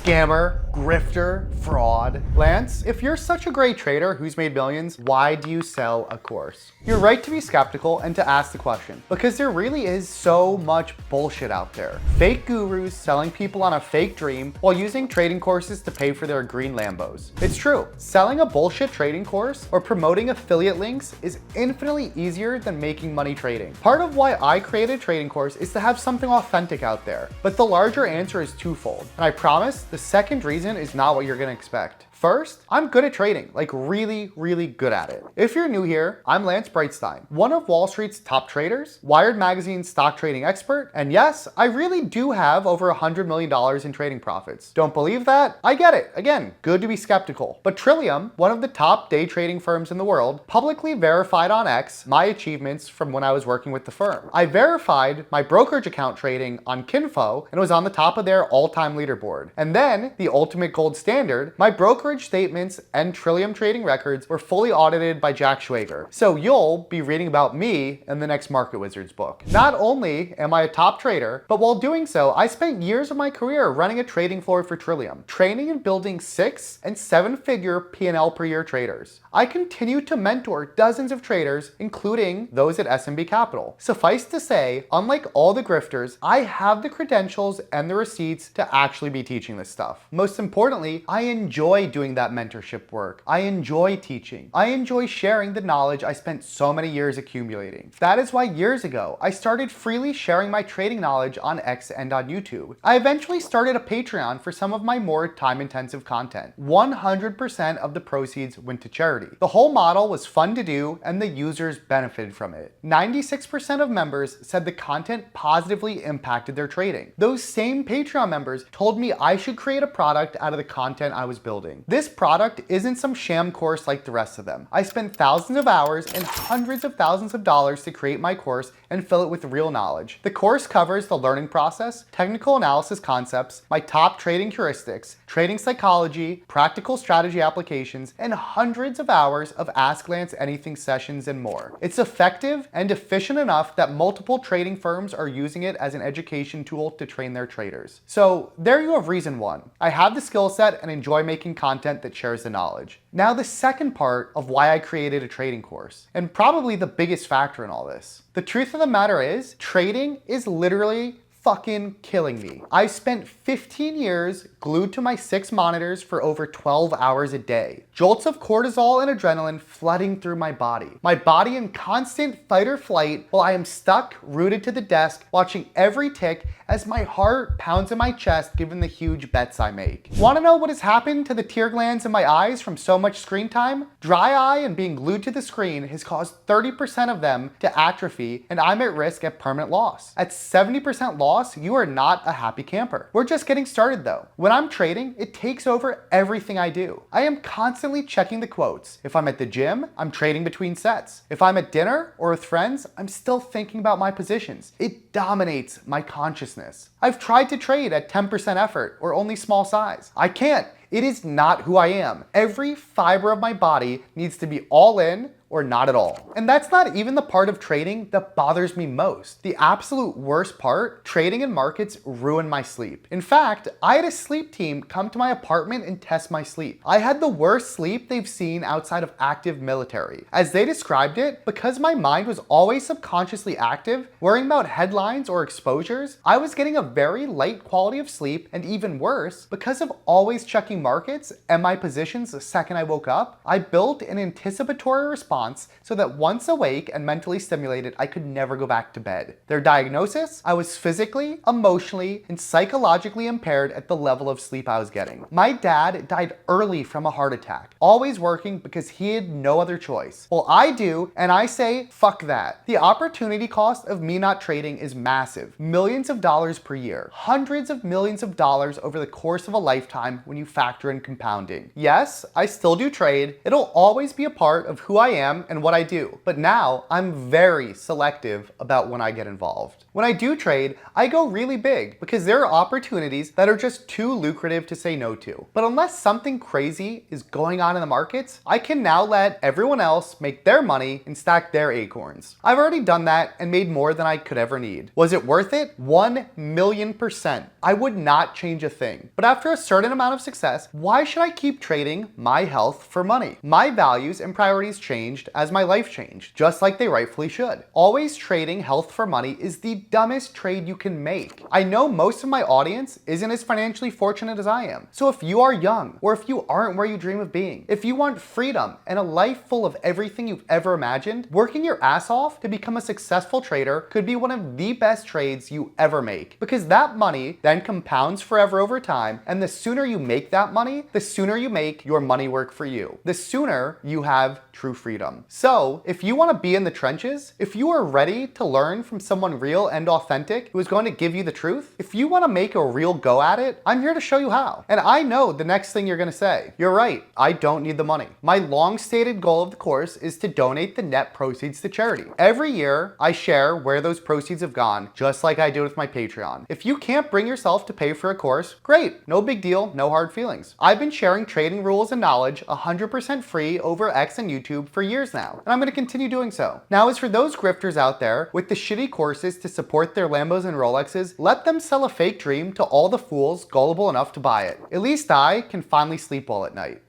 scammer, grifter, fraud. Lance, if you're such a great trader who's made millions, why do you sell a course? You're right to be skeptical and to ask the question, because there really is so much bullshit out there. Fake gurus selling people on a fake dream while using trading courses to pay for their green Lambos. It's true, selling a bullshit trading course or promoting affiliate links is infinitely easier than making money trading. Part of why I created a trading course is to have something authentic out there, but the larger answer is twofold. And I promise the second reason is not what you're gonna expect. First, I'm good at trading, like really good at it. If you're new here, I'm Lance Brightstein, one of Wall Street's top traders, Wired Magazine's stock trading expert, and yes, I really do have over $100 million in trading profits. Don't believe that? I get it. Again, good to be skeptical. But Trillium, one of the top day trading firms in the world, publicly verified on X my achievements from when I was working with the firm. I verified my brokerage account trading on Kinfo and was on the top of their all-time leaderboard. And then, the ultimate gold standard, my brokerage statements and Trillium trading records were fully audited by Jack Schwager. So you'll be reading about me in the next Market Wizards book. Not only am I a top trader, but while doing so, I spent years of my career running a trading floor for Trillium, training and building 6- and 7-figure P&L per year traders. I continue to mentor dozens of traders, including those at SMB Capital. Suffice to say, unlike all the grifters, I have the credentials and the receipts to actually be teaching this stuff. Most importantly, I enjoy doing that mentorship work. I enjoy teaching. I enjoy sharing the knowledge I spent so many years accumulating. That is why years ago, I started freely sharing my trading knowledge on X and on YouTube. I eventually started a Patreon for some of my more time-intensive content. 100% of the proceeds went to charity. The whole model was fun to do and the users benefited from it. 96% of members said the content positively impacted their trading. Those same Patreon members told me I should create a product out of the content I was building. This product isn't some sham course like the rest of them. I spent thousands of hours and hundreds of thousands of dollars to create my course and fill it with real knowledge. The course covers the learning process, technical analysis concepts, my top trading heuristics, trading psychology, practical strategy applications, and hundreds of hours of Ask Lance Anything sessions and more. It's effective and efficient enough that multiple trading firms are using it as an education tool to train their traders. So there you have reason one. I have the skill set and enjoy making content that shares the knowledge. Now the second part of why I created a trading course, and probably the biggest factor in all this. The truth of the matter is, trading is literally fucking killing me. I spent 15 years glued to my 6 monitors for over 12 hours a day. Jolts of cortisol and adrenaline flooding through my body in constant fight or flight while I am stuck, rooted to the desk, watching every tick as my heart pounds in my chest given the huge bets I make. Wanna know what has happened to the tear glands in my eyes from so much screen time? Dry eye and being glued to the screen has caused 30% of them to atrophy, and I'm at risk at permanent loss. At 70% loss, you are not a happy camper. We're just getting started though. When I'm trading, it takes over everything I do. I am constantly checking the quotes. If I'm at the gym, I'm trading between sets. If I'm at dinner or with friends, I'm still thinking about my positions. It dominates my consciousness. I've tried to trade at 10% effort or only small size. I can't. It is not who I am. Every fiber of my body needs to be all in or not at all. And that's not even the part of trading that bothers me most. The absolute worst part, trading in markets ruined my sleep. In fact, I had a sleep team come to my apartment and test my sleep. I had the worst sleep they've seen outside of active military. As they described it, because my mind was always subconsciously active, worrying about headlines or exposures, I was getting a very light quality of sleep, and even worse, because of always checking markets and my positions the second I woke up, I built an anticipatory response so that once awake and mentally stimulated, I could never go back to bed. Their diagnosis? I was physically, emotionally, and psychologically impaired at the level of sleep I was getting. My dad died early from a heart attack, always working because he had no other choice. Well, I do, and I say, fuck that. The opportunity cost of me not trading is massive. Millions of dollars per year. Hundreds of millions of dollars over the course of a lifetime when you factor in compounding. Yes, I still do trade. It'll always be a part of who I am am and what I do, but now I'm very selective about when I get involved. When I do trade, I go really big because there are opportunities that are just too lucrative to say no to. But unless something crazy is going on in the markets, I can now let everyone else make their money and stack their acorns. I've already done that and made more than I could ever need. Was it worth it? 1,000,000%. I would not change a thing. But after a certain amount of success, why should I keep trading my health for money? My values and priorities changed as my life changed, just like they rightfully should. Always trading health for money is the dumbest trade you can make. I know most of my audience isn't as financially fortunate as I am. So if you are young, or if you aren't where you dream of being, if you want freedom and a life full of everything you've ever imagined, working your ass off to become a successful trader could be one of the best trades you ever make. Because that money then compounds forever over time, and the sooner you make that money, the sooner you make your money work for you. The sooner you have true freedom. So if you want to be in the trenches, if you are ready to learn from someone real and authentic who is going to give you the truth, if you want to make a real go at it, I'm here to show you how. And I know the next thing you're going to say. You're right, I don't need the money. My long stated goal of the course is to donate the net proceeds to charity. Every year, I share where those proceeds have gone, just like I do with my Patreon. If you can't bring yourself to pay for a course, great, no big deal, no hard feelings. I've been sharing trading rules and knowledge 100% free over X and YouTube for years now, and I'm going to continue doing so. Now, as for those grifters out there with the shitty courses to support their Lambos and Rolexes, let them sell a fake dream to all the fools gullible enough to buy it. At least I can finally sleep well at night.